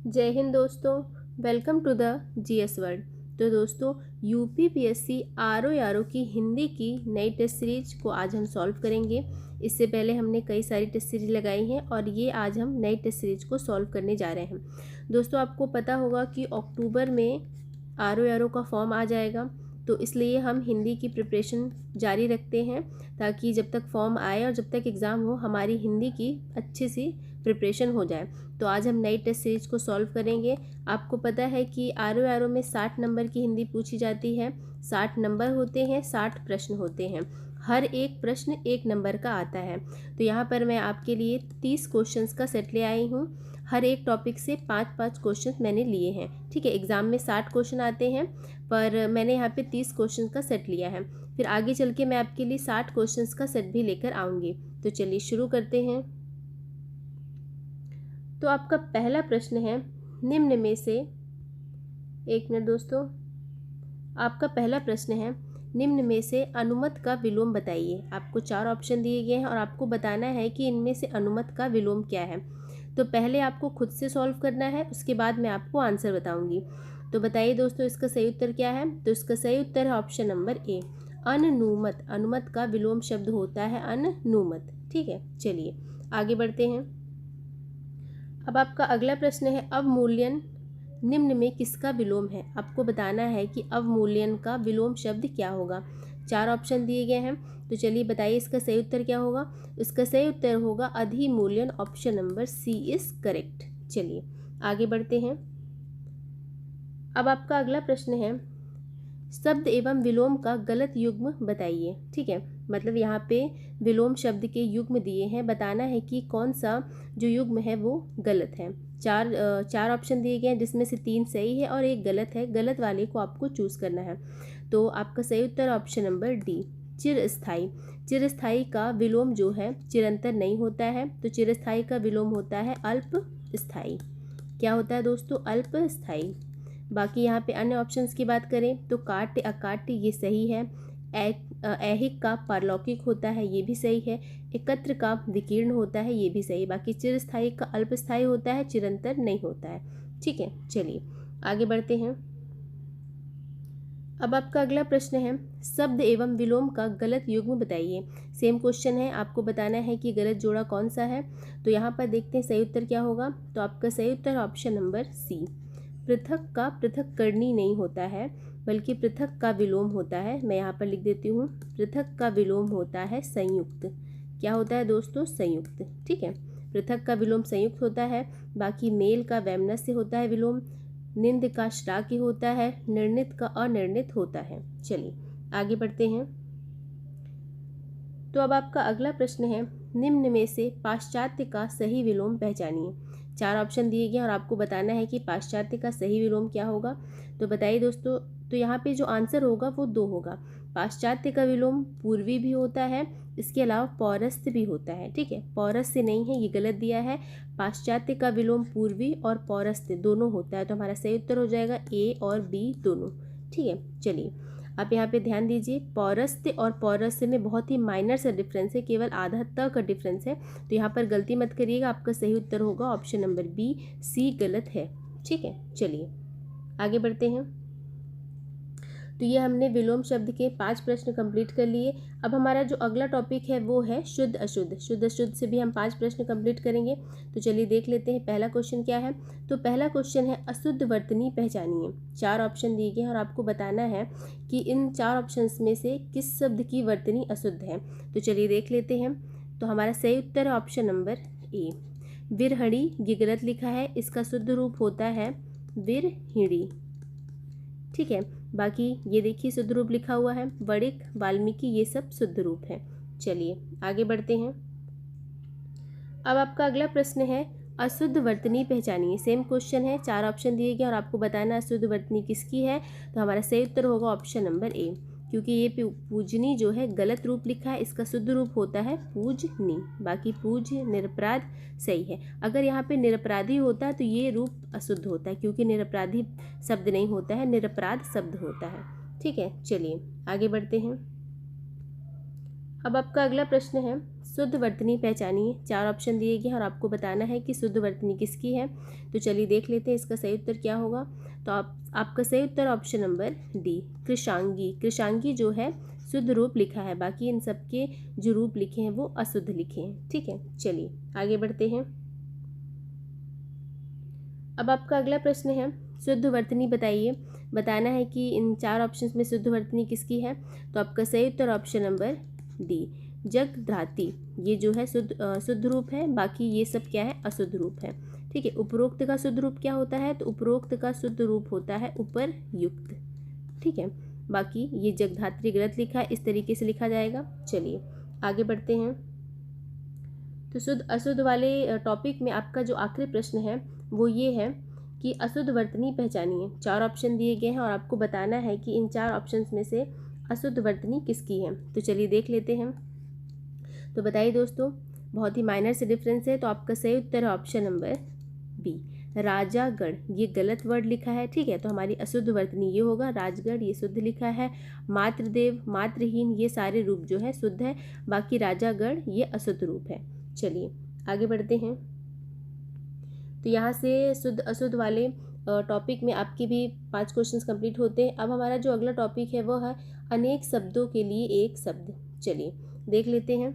जय हिंद दोस्तों। Welcome to the GS world. तो दोस्तों, यूपीपीएससी आरओ की हिंदी की नई टेस्ट सीरीज को आज हम सॉल्व करेंगे। इससे पहले हमने कई सारी टेस्ट सीरीज लगाई हैं और ये आज हम नई टेस्ट सीरीज को सॉल्व करने जा रहे हैं। दोस्तों, आपको पता होगा कि अक्टूबर में आरओ का फॉर्म आ जाएगा, तो इसलिए हम हिंदी की प्रिपरेशन जारी रखते हैं ताकि जब तक फॉर्म आए और जब तक एग्ज़ाम हो हमारी हिंदी की अच्छी सी प्रिपरेशन हो जाए। तो आज हम नई टेस्ट सीरीज को सॉल्व करेंगे। आपको पता है कि आरओ में 60 नंबर की हिंदी पूछी जाती है। 60 नंबर होते हैं, 60 प्रश्न होते हैं। हर एक प्रश्न 1 नंबर का आता है। तो यहाँ पर मैं आपके लिए 30 क्वेश्चंस का सेट ले आई हूँ। हर एक टॉपिक से 5-5 क्वेश्चन मैंने लिए हैं। ठीक है, एग्ज़ाम में 60 क्वेश्चन आते हैं, पर मैंने यहाँ पे 30 क्वेश्चन का सेट लिया है। फिर आगे चल के मैं आपके लिए 60 क्वेश्चंस का सेट भी लेकर आऊँगी। तो चलिए शुरू करते हैं। तो आपका पहला प्रश्न है, निम्न में से, एक मिनट दोस्तों, आपका पहला प्रश्न है, निम्न में से अनुमत का विलोम बताइए। आपको 4 ऑप्शन दिए गए हैं और आपको बताना है कि इनमें से अनुमत का विलोम क्या है। तो पहले आपको खुद से सॉल्व करना है, उसके बाद मैं आपको आंसर बताऊंगी। तो बताइए दोस्तों, इसका सही उत्तर क्या है। तो इसका सही उत्तर है ऑप्शन नंबर ए, अनुमत। अनुमत का विलोम शब्द होता है अनुमत। ठीक है, चलिए आगे बढ़ते हैं। अब आपका अगला प्रश्न है, अवमूल्यन निम्न में किसका विलोम है। आपको बताना है कि अवमूल्यन का विलोम शब्द क्या होगा। 4 ऑप्शन दिए गए हैं, तो चलिए बताइए इसका सही उत्तर क्या होगा। इसका सही उत्तर होगा अधिमूल्यन। Option number C is correct. चलिए आगे बढ़ते हैं। अब आपका अगला प्रश्न है, शब्द एवं विलोम का गलत युग्म बताइए। ठीक है, मतलब यहाँ पे विलोम शब्द के युग्म दिए हैं, बताना है कि कौन सा जो युग्म है वो गलत है। चार ऑप्शन दिए गए हैं, जिसमें से 3 सही है और 1 गलत है। गलत वाले को आपको चूज़ करना है। तो आपका सही उत्तर ऑप्शन नंबर डी, चिरस्थायी। चिरस्थायी का विलोम जो है चिरंतर नहीं होता है, तो चिरस्थायी का विलोम होता है अल्प स्थायी। क्या होता है दोस्तों, अल्प स्थायी। बाकी यहाँ पे अन्य ऑप्शंस की बात करें तो काट्य अकाट्य ये सही है। ऐहिक का पारलौकिक होता है, ये भी सही है। एकत्र का विकीर्ण होता है, ये भी सही। बाकी चिरस्थायी का अल्पस्थायी होता है, चिरंतर नहीं होता है। ठीक है, चलिए आगे बढ़ते हैं। अब आपका अगला प्रश्न है, शब्द एवं विलोम का गलत युग्म बताइए। सेम क्वेश्चन है, आपको बताना है कि गलत जोड़ा कौन सा है। तो यहाँ पर देखते हैं सही उत्तर क्या होगा। तो आपका सही उत्तर ऑप्शन नंबर सी, पृथक का पृथक करनी नहीं होता है, बल्कि पृथक का विलोम होता है। मैं यहाँ पर लिख देती हूँ, पृथक का विलोम होता है संयुक्त। क्या होता है दोस्तों, संयुक्त। ठीक है, पृथक का विलोम संयुक्त होता है। बाकी मेल का वैमनस्य होता है विलोम, निंद का श्राव्य होता है, निर्णित का अनिर्णित होता है। चलिए आगे बढ़ते हैं। तो अब आपका अगला प्रश्न है, निम्न में से पाश्चात्य का सही विलोम पहचानिए। 4 ऑप्शन दिए गए और आपको बताना है कि पाश्चात्य का सही विलोम क्या होगा। तो बताइए दोस्तों, तो यहाँ पे जो आंसर होगा वो 2 होगा। पाश्चात्य का विलोम पूर्वी भी होता है, इसके अलावा पौरस्त्य भी होता है। ठीक है, पौरस्त्य नहीं है, ये गलत दिया है। पाश्चात्य का विलोम पूर्वी और पौरस्त्य दोनों होता है। तो हमारा सही उत्तर हो जाएगा ए और बी दोनों। ठीक है, चलिए आप यहाँ पे ध्यान दीजिए, पौरस्त्य और पौरस्त्य में बहुत ही माइनर सा डिफरेंस है, केवल आधा त का डिफरेंस है। तो यहाँ पर गलती मत करिएगा, आपका सही उत्तर होगा ऑप्शन नंबर बी, सी गलत है। ठीक है, चलिए आगे बढ़ते हैं। तो ये हमने विलोम शब्द के 5 प्रश्न कंप्लीट कर लिए। अब हमारा जो अगला टॉपिक है वो है शुद्ध अशुद्ध। शुद्ध अशुद्ध से भी हम 5 प्रश्न कंप्लीट करेंगे। तो चलिए देख लेते हैं पहला क्वेश्चन क्या है। तो पहला क्वेश्चन है, अशुद्ध वर्तनी पहचानिए। 4 ऑप्शन दिए गए हैं और आपको बताना है कि इन 4 ऑप्शंस में से किस शब्द की वर्तनी अशुद्ध है। तो चलिए देख लेते हैं। तो हमारा सही उत्तर है ऑप्शन नंबर ए, विरहणी। ये गलत लिखा है, इसका शुद्ध रूप होता है विरहिणी। ठीक है, बाकी ये देखिए शुद्ध रूप लिखा हुआ है वणिक, वाल्मीकि, ये सब शुद्ध रूप है। चलिए आगे बढ़ते हैं। अब आपका अगला प्रश्न है, अशुद्ध वर्तनी पहचानिए। सेम क्वेश्चन है, 4 ऑप्शन दिए गए और आपको बताना अशुद्ध वर्तनी किसकी है। तो हमारा सही उत्तर होगा ऑप्शन नंबर ए, क्योंकि ये पूजनी जो है गलत रूप लिखा है, इसका शुद्ध रूप होता है पूजनी। बाकी पूज्य, निरपराध सही है। अगर यहाँ पे निरपराधी होता है तो ये रूप अशुद्ध होता है, क्योंकि निरपराधी शब्द नहीं होता है, निरपराध शब्द होता है। ठीक है, चलिए आगे बढ़ते हैं। अब आपका अगला प्रश्न है, शुद्ध वर्तनी पहचानिए। 4 ऑप्शन दिए गए हैं और आपको बताना है कि शुद्ध वर्तनी किसकी है। तो चलिए देख लेते हैं इसका सही उत्तर क्या होगा। तो आपका सही उत्तर ऑप्शन नंबर डी, कृशांगी। कृशांगी जो है शुद्ध रूप लिखा है, बाकी इन सब के जो रूप लिखे हैं वो अशुद्ध लिखे हैं। ठीक है, चलिए आगे बढ़ते हैं। अब आपका अगला प्रश्न है, शुद्ध वर्तनी बताइए। बताना है कि इन 4 ऑप्शंस में शुद्ध वर्तनी किसकी है। तो आपका सही उत्तर ऑप्शन नंबर डी, जगद्धात्री। ये जो है शुद्ध रूप है, बाकी ये सब क्या है, अशुद्ध रूप है। ठीक है, उपरोक्त का शुद्ध रूप क्या होता है। तो उपरोक्त का शुद्ध रूप होता है उपरयुक्त। ठीक है, बाकी ये जगद्धात्री गलत लिखा है, इस तरीके से लिखा जाएगा। चलिए आगे बढ़ते हैं। तो शुद्ध अशुद्ध वाले टॉपिक में आपका जो आखिरी प्रश्न है वो ये है कि अशुद्ध वर्तनी पहचानिए। 4 ऑप्शन दिए गए हैं और आपको बताना है कि इन 4 ऑप्शंस में से अशुद्ध वर्तनी किसकी है। तो चलिए देख लेते हैं। तो बताइए दोस्तों, बहुत ही माइनर से डिफरेंस है। तो आपका सही उत्तर है ऑप्शन नंबर बी, राजागढ़। ये गलत वर्ड लिखा है। ठीक है, तो हमारी अशुद्ध वर्तनी ये होगा, राजगढ़ ये शुद्ध लिखा है। मातृदेव, मातृहीन ये सारे रूप जो है शुद्ध है, बाकी राजागढ़ ये अशुद्ध रूप है। चलिए आगे बढ़ते हैं। तो यहाँ से शुद्ध अशुद्ध वाले टॉपिक में आपके भी 5 क्वेश्चंस कंप्लीट होते हैं। अब हमारा जो अगला टॉपिक है वो है अनेक शब्दों के लिए एक शब्द। चलिए देख लेते हैं।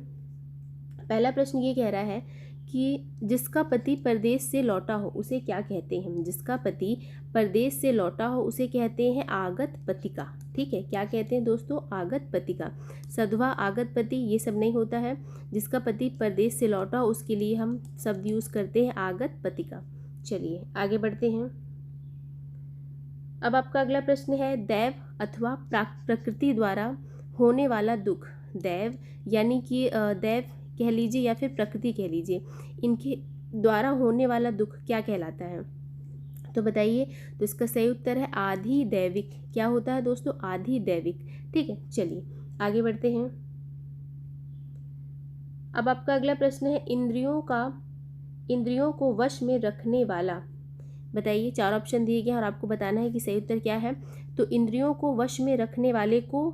पहला प्रश्न ये कह रहा है कि जिसका पति परदेश से लौटा हो उसे क्या कहते हैं। जिसका पति परदेश से लौटा हो उसे कहते हैं आगत पतिका। ठीक है, क्या कहते हैं दोस्तों, आगत पतिका। सधवा, आगत पति ये सब नहीं होता है। जिसका पति परदेश से लौटा हो उसके लिए हम शब्द यूज़ करते हैं आगत पतिका। चलिए आगे बढ़ते हैं। अब आपका अगला प्रश्न है, दैव अथवा प्रकृति द्वारा होने वाला दुख। दैव यानी कि दैव कह लीजिए या फिर प्रकृति कह लीजिए, इनके द्वारा होने वाला दुख क्या कहलाता है। तो बताइए। तो इसका सही उत्तर है आधि दैविक। क्या होता है दोस्तों, आधि दैविक। ठीक है, चलिए आगे बढ़ते हैं। अब आपका अगला प्रश्न है, इंद्रियों को वश में रखने वाला। बताइए। 4 ऑप्शन दिए गए और आपको बताना है कि सही उत्तर क्या है। तो इंद्रियों को वश में रखने वाले को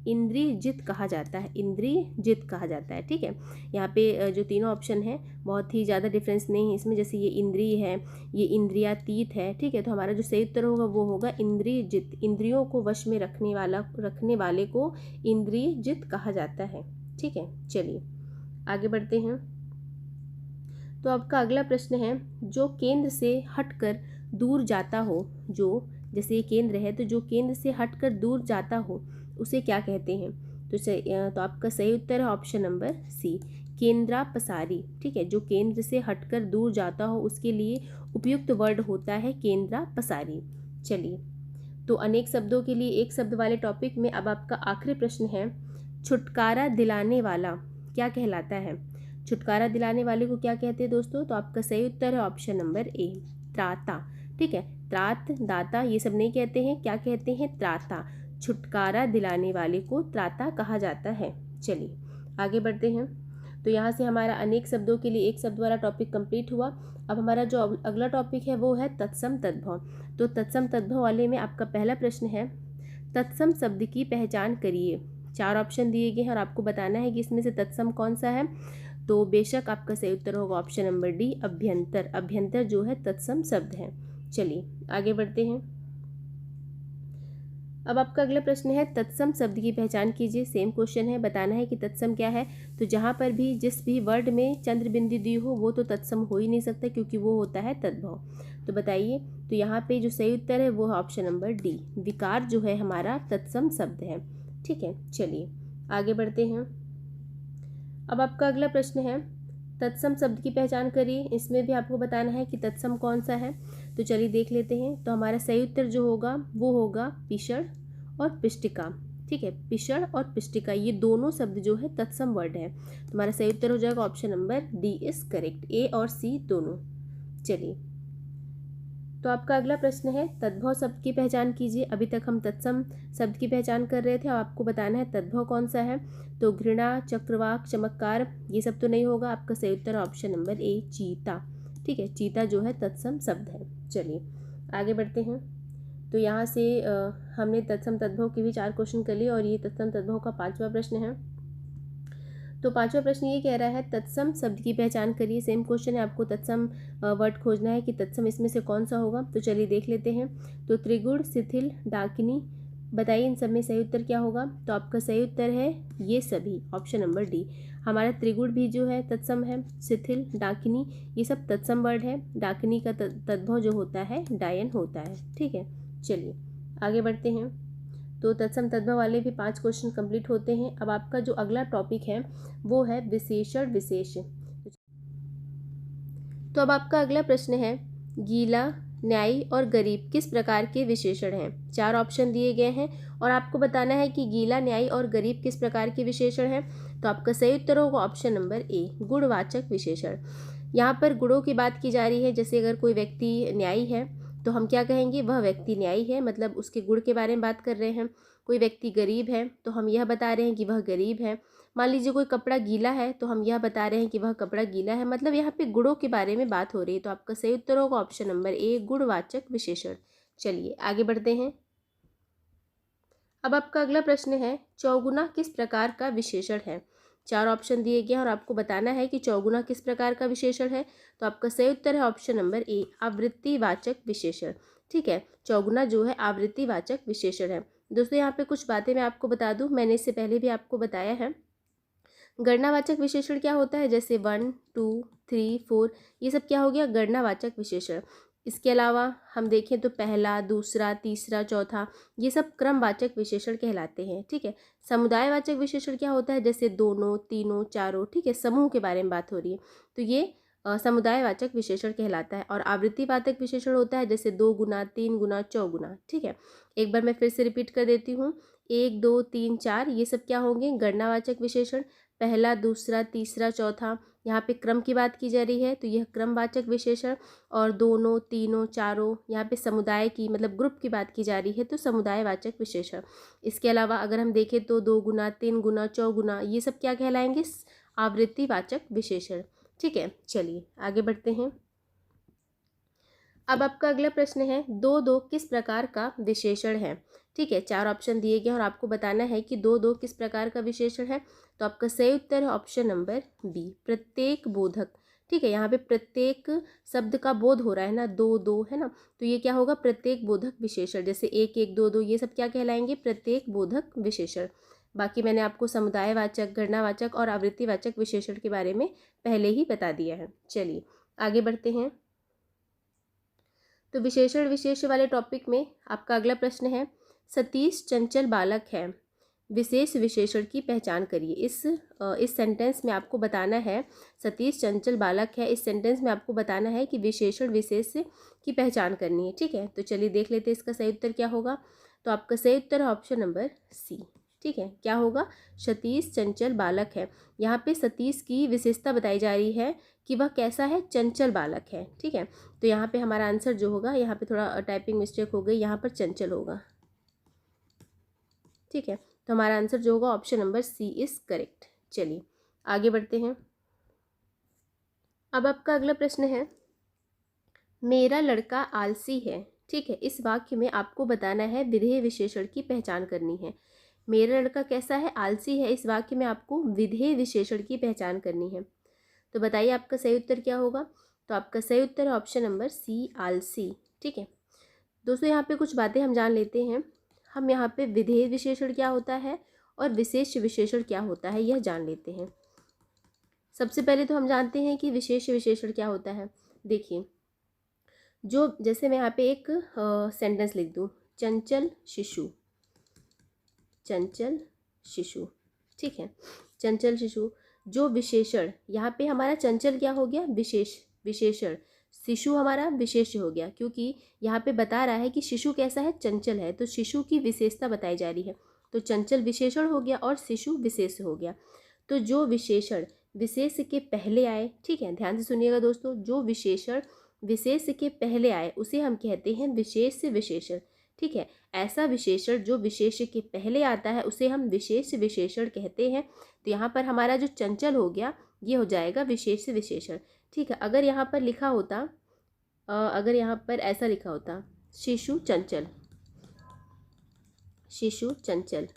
इंद्रियजित कहा जाता है। इंद्रियजित कहा जाता है। ठीक है, यहाँ पे जो तीनों ऑप्शन है बहुत ही ज़्यादा डिफरेंस नहीं है इसमें। जैसे ये इंद्रिय है, ये इंद्रियातीत है। ठीक है, तो हमारा जो सही उत्तर होगा वो होगा इंद्रियजित। इंद्रियों को वश में रखने वाले को इंद्रियजित कहा जाता है। ठीक है, चलिए आगे बढ़ते हैं। तो आपका अगला प्रश्न है, जो केंद्र से हटकर दूर जाता हो। जो जैसे ये केंद्र है, तो जो केंद्र से हटकर दूर जाता हो उसे क्या कहते हैं। तो आपका सही उत्तर है ऑप्शन नंबर सी, केंद्रापसारी। ठीक है, जो केंद्र से हटकर दूर जाता हो उसके लिए उपयुक्त वर्ड होता है केंद्रापसारी। चलिए, तो अनेक शब्दों के लिए एक शब्द वाले टॉपिक में अब आपका आखिरी प्रश्न है, छुटकारा दिलाने वाला क्या कहलाता है। छुटकारा दिलाने वाले को क्या कहते हैं दोस्तों। तो आपका सही उत्तर है ऑप्शन नंबर ए, त्राता। ठीक है, त्रात, दाता ये सब नहीं कहते हैं, क्या कहते हैं, त्राता। छुटकारा दिलाने वाले को त्राता कहा जाता है। चलिए आगे बढ़ते हैं। तो यहाँ से हमारा अनेक शब्दों के लिए एक शब्द वाला टॉपिक कंप्लीट हुआ। अब हमारा जो अगला टॉपिक है वो है तत्सम तद्भव। तो तत्सम तद्भव वाले में आपका पहला प्रश्न है, तत्सम शब्द की पहचान करिए। 4 ऑप्शन दिए गए हैं और आपको बताना है कि इसमें से तत्सम कौन सा है। तो बेशक आपका सही उत्तर होगा ऑप्शन नंबर डी, अभ्यंतर। अभ्यंतर जो है तत्सम शब्द है। चलिए आगे बढ़ते हैं। अब आपका अगला प्रश्न है, तत्सम शब्द की पहचान कीजिए। सेम क्वेश्चन है, बताना है कि तत्सम क्या है। तो जहाँ पर भी जिस भी वर्ड में चंद्र बिंदु दी हो वो तो तत्सम हो ही नहीं सकता, क्योंकि वो होता है तद्भव। तो बताइए। तो यहाँ पे जो सही उत्तर है वो है ऑप्शन नंबर डी, विकार जो है हमारा तत्सम शब्द है। ठीक है, चलिए आगे बढ़ते हैं। अब आपका अगला प्रश्न है, तत्सम शब्द की पहचान करिए। इसमें भी आपको बताना है कि तत्सम कौन सा है। तो चलिए देख लेते हैं। तो हमारा सही उत्तर जो होगा वो होगा पिषण और पिष्टिका। ठीक है, पिषण और पिष्टिका ये दोनों शब्द जो है तत्सम वर्ड है। तो हमारा सही उत्तर हो जाएगा option number D is correct, A और सी दोनों। चलिए, तो आपका अगला प्रश्न है, तद्भव शब्द की पहचान कीजिए। अभी तक हम तत्सम शब्द की पहचान कर रहे थे और आपको बताना है तद्भव कौन सा है। तो घृणा, चक्रवाक, चमत्कार ये सब तो नहीं होगा। आपका सही उत्तर ऑप्शन नंबर ए, चीता। ठीक है, चीता जो है तत्सम शब्द है। चलिए आगे बढ़ते हैं। तो यहाँ से हमने तत्सम तद्भव के भी 4 क्वेश्चन कर लिए और ये तत्सम तद्भव का 5वां प्रश्न है। तो पांचवा प्रश्न ये कह रहा है तत्सम शब्द की पहचान करिए। सेम क्वेश्चन है, आपको तत्सम वर्ड खोजना है कि तत्सम इसमें से कौन सा होगा। तो चलिए देख लेते हैं। तो त्रिगुण, शिथिल, डाकिनी, बताइए इन सब में सही उत्तर क्या होगा। तो आपका सही उत्तर है ये सभी, ऑप्शन नंबर डी। हमारा त्रिगुण भी जो है तत्सम है, शिथिल, डाकिनी ये सब तत्सम वर्ड है। डाकिनी का तद्भव जो होता है डायन होता है। ठीक है, चलिए आगे बढ़ते हैं। तो तत्सम तद्भव वाले भी 5 क्वेश्चन कंप्लीट होते हैं। अब आपका जो अगला टॉपिक है वो है विशेषण विशेष। तो अब आपका अगला प्रश्न है गीला, न्यायी और गरीब किस प्रकार के विशेषण हैं। 4 ऑप्शन दिए गए हैं और आपको बताना है कि गीला, न्यायी और गरीब किस प्रकार के विशेषण हैं। तो आपका सही उत्तर होगा ऑप्शन नंबर ए, गुणवाचक विशेषण। यहाँ पर गुणों की बात की जा रही है। जैसे अगर कोई व्यक्ति न्यायी है तो हम क्या कहेंगे, वह व्यक्ति न्यायी है, मतलब उसके गुण के बारे में बात कर रहे हैं। कोई व्यक्ति गरीब है तो हम यह बता रहे हैं कि वह गरीब है। मान लीजिए कोई कपड़ा गीला है तो हम यह बता रहे हैं कि वह कपड़ा गीला है, मतलब यहाँ पे गुणों के बारे में बात हो रही है। तो आपका सही उत्तर होगा ऑप्शन नंबर ए, गुणवाचक विशेषण। चलिए आगे बढ़ते हैं। अब आपका अगला प्रश्न है चौगुना किस प्रकार का विशेषण है। 4 ऑप्शन दिए गए हैं और आपको बताना है कि चौगुना किस प्रकार का विशेषण है। तो आपका सही उत्तर है ऑप्शन नंबर ए, आवृत्तिवाचक विशेषण। ठीक है, चौगुना जो है आवृत्तिवाचक विशेषण है। दोस्तों यहाँ पे कुछ बातें मैं आपको बता दूं, मैंने इससे पहले भी आपको बताया है। गणनावाचक विशेषण क्या होता है, जैसे 1, 2, 3, 4 ये सब क्या हो गया, गणनावाचक विशेषण। इसके अलावा हम देखें तो पहला, दूसरा, तीसरा, चौथा ये सब क्रमवाचक विशेषण कहलाते हैं। ठीक है, समुदायवाचक विशेषण क्या होता है, जैसे दोनों, तीनों, चारों। ठीक है, समूह के बारे में बात हो रही है तो ये समुदायवाचक विशेषण कहलाता है। और आवृत्तिवाचक विशेषण होता है जैसे 2 गुना, 3 गुना, चौगुना। ठीक है, एक बार मैं फिर से रिपीट कर देती हूँ। 1, 2, 3, 4 ये सब क्या होंगे, गणनावाचक विशेषण। पहला, दूसरा, तीसरा, चौथा यहाँ पे क्रम की बात की जा रही है तो यह क्रमवाचक विशेषण। और दोनों, तीनों, चारों यहाँ पे समुदाय की मतलब ग्रुप की बात की जा रही है तो समुदायवाचक विशेषण। इसके अलावा अगर हम देखें तो 2 गुना, 3 गुना, चौगुना ये सब क्या कहलाएंगे, आवृत्तिवाचक विशेषण। ठीक है, चलिए आगे बढ़ते हैं। अब आपका अगला प्रश्न है दो दो किस प्रकार का विशेषण है। ठीक है, 4 ऑप्शन दिए गए और आपको बताना है कि दो दो किस प्रकार का विशेषण है। तो आपका सही उत्तर है ऑप्शन नंबर बी, प्रत्येक बोधक। ठीक है, यहाँ पे प्रत्येक शब्द का बोध हो रहा है ना, दो दो है ना, तो ये क्या होगा, प्रत्येक बोधक विशेषण। जैसे 1, 1, 2, 2 ये सब क्या कहलाएंगे, प्रत्येक बोधक विशेषण। बाकी मैंने आपको समुदायवाचक, गणनावाचक और आवृत्तिवाचक विशेषण के बारे में पहले ही बता दिया है। चलिए आगे बढ़ते हैं। तो विशेषण विशेष वाले टॉपिक में आपका अगला प्रश्न है सतीश चंचल बालक है, विशेष विशेषण की पहचान करिए। इस सेंटेंस में आपको बताना है, सतीश चंचल बालक है, इस सेंटेंस में आपको बताना है कि विशेषण विशेष की पहचान करनी है। ठीक है, तो चलिए देख लेते हैं इसका सही उत्तर क्या होगा। तो आपका सही उत्तर है ऑप्शन नंबर सी। ठीक है, क्या होगा, सतीश चंचल बालक है। यहाँ पे सतीश की विशेषता बताई जा रही है कि वह कैसा है, चंचल बालक है। ठीक है, तो यहाँ पे हमारा आंसर जो होगा, यहाँ पे थोड़ा टाइपिंग मिस्टेक हो गई, यहाँ पर चंचल होगा। ठीक है, तो हमारा आंसर जो होगा option number C is correct. चलिए आगे बढ़ते हैं। अब आपका अगला प्रश्न है मेरा लड़का आलसी है। ठीक है, इस वाक्य में आपको बताना है विधेय विशेषण की पहचान करनी है। मेरा लड़का कैसा है, आलसी है, इस वाक्य में आपको विधेय विशेषण की पहचान करनी है। तो बताइए आपका सही उत्तर क्या होगा। तो आपका सही उत्तर है ऑप्शन नंबर सी, आलसी। ठीक है दोस्तों, यहाँ पे कुछ बातें हम जान लेते हैं। हम यहाँ पे विधेय विशेषण क्या होता है और विशेष विशेषण क्या होता है यह जान लेते हैं। सबसे पहले तो हम जानते हैं कि विशेष विशेषण क्या होता है। देखिए, जो जैसे मैं यहाँ पे एक सेंटेंस लिख दूँ, चंचल शिशु, चंचल शिशु। ठीक है, चंचल शिशु, जो विशेषण यहाँ पे हमारा चंचल क्या हो गया, विशेषण, शिशु हमारा विशेष्य हो गया, क्योंकि यहाँ पे बता रहा है कि शिशु कैसा है, चंचल है, तो शिशु की विशेषता बताई जा रही है। तो चंचल विशेषण हो गया और शिशु विशेष हो गया। तो जो विशेषण विशेष के पहले आए, ठीक है ध्यान से सुनिएगा दोस्तों, जो विशेषण विशेष के पहले आए उसे हम कहते हैं विशेष विशेषण। ठीक है, ऐसा विशेषण जो विशेष के पहले आता है उसे हम विशेष विशेषण कहते हैं। तो यहाँ पर हमारा जो चंचल हो गया ये हो जाएगा विशेष विशेषण। ठीक है, अगर यहाँ पर लिखा होता, अगर यहाँ पर ऐसा लिखा होता शिशु चंचल, शिशु चंचल,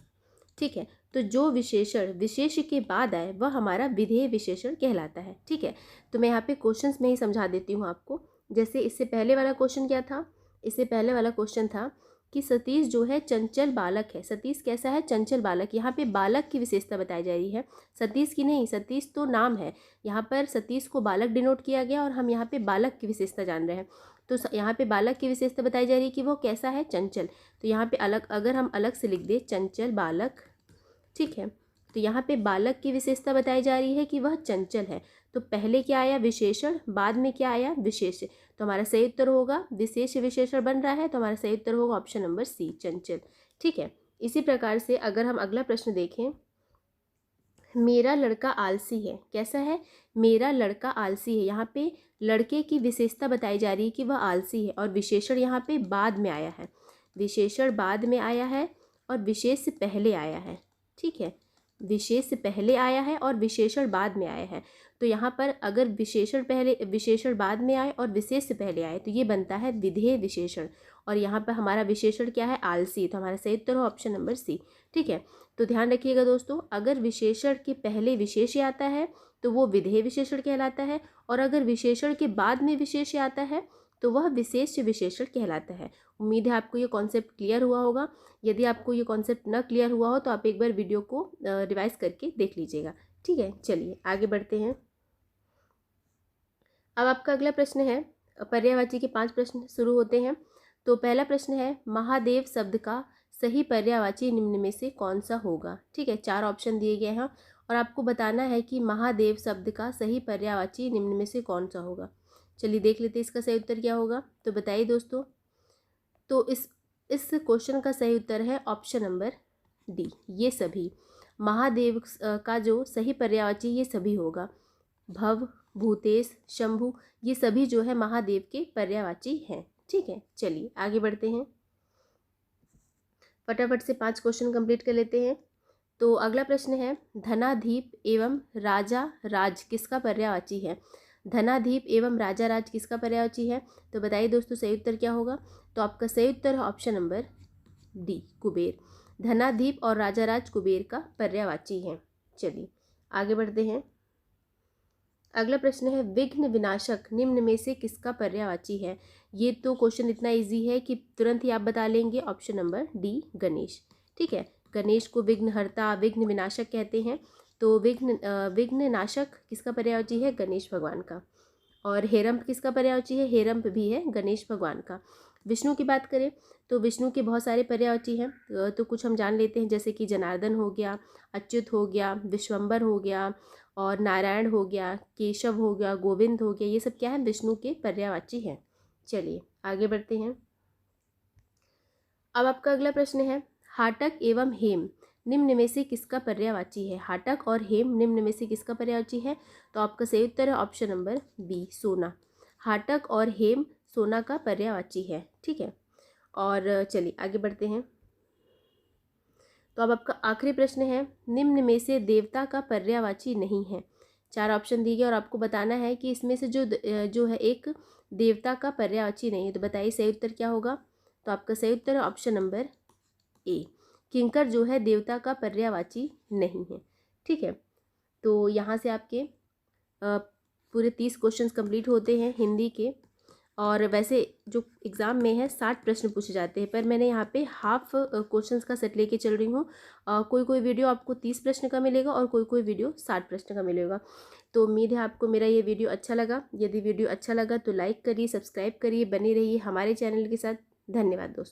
ठीक है, तो जो विशेषण विशेष के बाद आए वह हमारा विधेय विशेषण कहलाता है। ठीक है, तो मैं यहाँ पे क्वेश्चंस में ही समझा देती हूँ आपको। जैसे इससे पहले वाला क्वेश्चन क्या था, इससे पहले वाला क्वेश्चन था कि सतीश जो है चंचल बालक है। सतीश कैसा है, चंचल बालक। यहाँ पे बालक की विशेषता बताई जा रही है, सतीश की नहीं। सतीश तो नाम है, यहाँ पर सतीश को बालक डिनोट किया गया और हम यहाँ पे बालक की विशेषता जान रहे हैं। तो यहाँ पे बालक की विशेषता बताई जा रही है कि वो कैसा है, चंचल। तो यहाँ पे अलग, अगर हम अलग से लिख दे चंचल बालक, ठीक है, तो यहाँ पे बालक की विशेषता बताई जा रही है कि वह चंचल है। तो पहले क्या आया, विशेषण, बाद में क्या आया, विशेष। तो हमारा सही उत्तर होगा, विशेष विशेषण बन रहा है, तो हमारा सही उत्तर होगा ऑप्शन नंबर सी, चंचल। ठीक है, इसी प्रकार से अगर हम अगला प्रश्न देखें, मेरा लड़का आलसी है। कैसा है, मेरा लड़का आलसी है। यहाँ पे लड़के की विशेषता बताई जा रही है कि वह आलसी है, और विशेषण यहाँ पे बाद में आया है। विशेषण बाद में आया है और विशेष से पहले आया है। ठीक है, विशेष से पहले आया है और विशेषण बाद में आया है। तो यहाँ पर अगर विशेषण बाद में आए और विशेष से पहले आए तो ये बनता है विधेय विशेषण, और यहाँ पर हमारा विशेषण क्या है, आलसी। तो हमारा सही उत्तर हो ऑप्शन नंबर सी। ठीक है, तो ध्यान रखिएगा दोस्तों, अगर विशेषण के पहले विशेष्य आता है तो वो विधेय विशेषण कहलाता है, और अगर विशेषण के बाद में विशेष्य आता है तो वह विशेष्य विशेषण कहलाता है। उम्मीद है आपको ये कॉन्सेप्ट क्लियर हुआ होगा। यदि आपको ये कॉन्सेप्ट न क्लियर हुआ हो तो आप एक बार वीडियो को रिवाइज करके देख लीजिएगा। ठीक है, चलिए आगे बढ़ते हैं। अब आपका अगला प्रश्न है, पर्यायवाची के 5 प्रश्न शुरू होते हैं। तो पहला प्रश्न है, महादेव शब्द का सही पर्यायवाची निम्न में से कौन सा होगा। ठीक है, 4 ऑप्शन दिए गए हैं और आपको बताना है कि महादेव शब्द का सही पर्यायवाची निम्न में से कौन सा होगा। चलिए देख लेते हैं इसका सही उत्तर क्या होगा। तो बताइए दोस्तों, तो इस क्वेश्चन का सही उत्तर है ऑप्शन नंबर डी, ये सभी। महादेव का जो सही पर्यायवाची ये सभी होगा। भव, भूतेश, शंभु, ये सभी जो है महादेव के पर्यायवाची हैं। ठीक है, चलिए आगे बढ़ते हैं, फटाफट से 5 क्वेश्चन कंप्लीट कर लेते हैं। तो अगला प्रश्न है, धनाधीप एवं राजा राज किसका पर्यायवाची है। धनाधीप एवं राजा राज किसका पर्यायवाची है। तो बताइए दोस्तों सही उत्तर क्या होगा। तो आपका सही उत्तर है ऑप्शन नंबर डी, कुबेर। धनाधीप और राजा राज कुबेर का पर्यायवाची है। चलिए आगे बढ़ते हैं, अगला प्रश्न है, विघ्न विनाशक निम्न में से किसका पर्यायवाची है। ये तो क्वेश्चन इतना इजी है कि तुरंत ही आप बता लेंगे, ऑप्शन नंबर डी, गणेश। ठीक है, गणेश को विघ्नहर्ता, विघ्न विनाशक कहते हैं। तो विघ्न नाशक किसका पर्यायवाची है, गणेश भगवान का। और हेरम्ब किसका पर्यायवाची है, हेरम्ब भी है गणेश भगवान का। विष्णु की बात करें तो विष्णु के बहुत सारे पर्यायवाची हैं, तो कुछ हम जान लेते हैं, जैसे कि जनार्दन हो गया, अच्युत हो गया, विश्वम्बर हो गया, और नारायण हो गया, केशव हो गया, गोविंद हो गया, ये सब क्या है, विष्णु के पर्यायवाची हैं। चलिए आगे बढ़ते हैं, अब आपका अगला प्रश्न है, हाटक एवं हेम निम्न में से किसका पर्यायवाची है। हाटक और हेम निम्न में से किसका पर्यायवाची है। तो आपका सही उत्तर है ऑप्शन नंबर बी, सोना। हाटक और हेम सोना का पर्यायवाची है। ठीक है, और चलिए आगे बढ़ते हैं। तो अब आपका आखिरी प्रश्न है, निम्न में से देवता का पर्यायवाची नहीं है। 4 ऑप्शन दिए गए और आपको बताना है कि इसमें से जो है एक देवता का पर्यायवाची नहीं है। तो बताइए सही उत्तर क्या होगा। तो आपका सही उत्तर है ऑप्शन नंबर ए, किंकर जो है देवता का पर्यायवाची नहीं है। ठीक है, तो यहाँ से आपके पूरे 30 क्वेश्चंस कंप्लीट होते हैं हिंदी के। और वैसे जो एग्ज़ाम में है 60 प्रश्न पूछे जाते हैं, पर मैंने यहाँ पे हाफ क्वेश्चंस का सेट लेके चल रही हूँ। कोई वीडियो आपको 30 प्रश्न का मिलेगा और कोई वीडियो 60 प्रश्न का मिलेगा। तो उम्मीद है आपको मेरा ये वीडियो अच्छा लगा। यदि वीडियो अच्छा लगा तो लाइक करिए, सब्सक्राइब करिए, बने रहिए हमारे चैनल के साथ। धन्यवाद दोस्तों।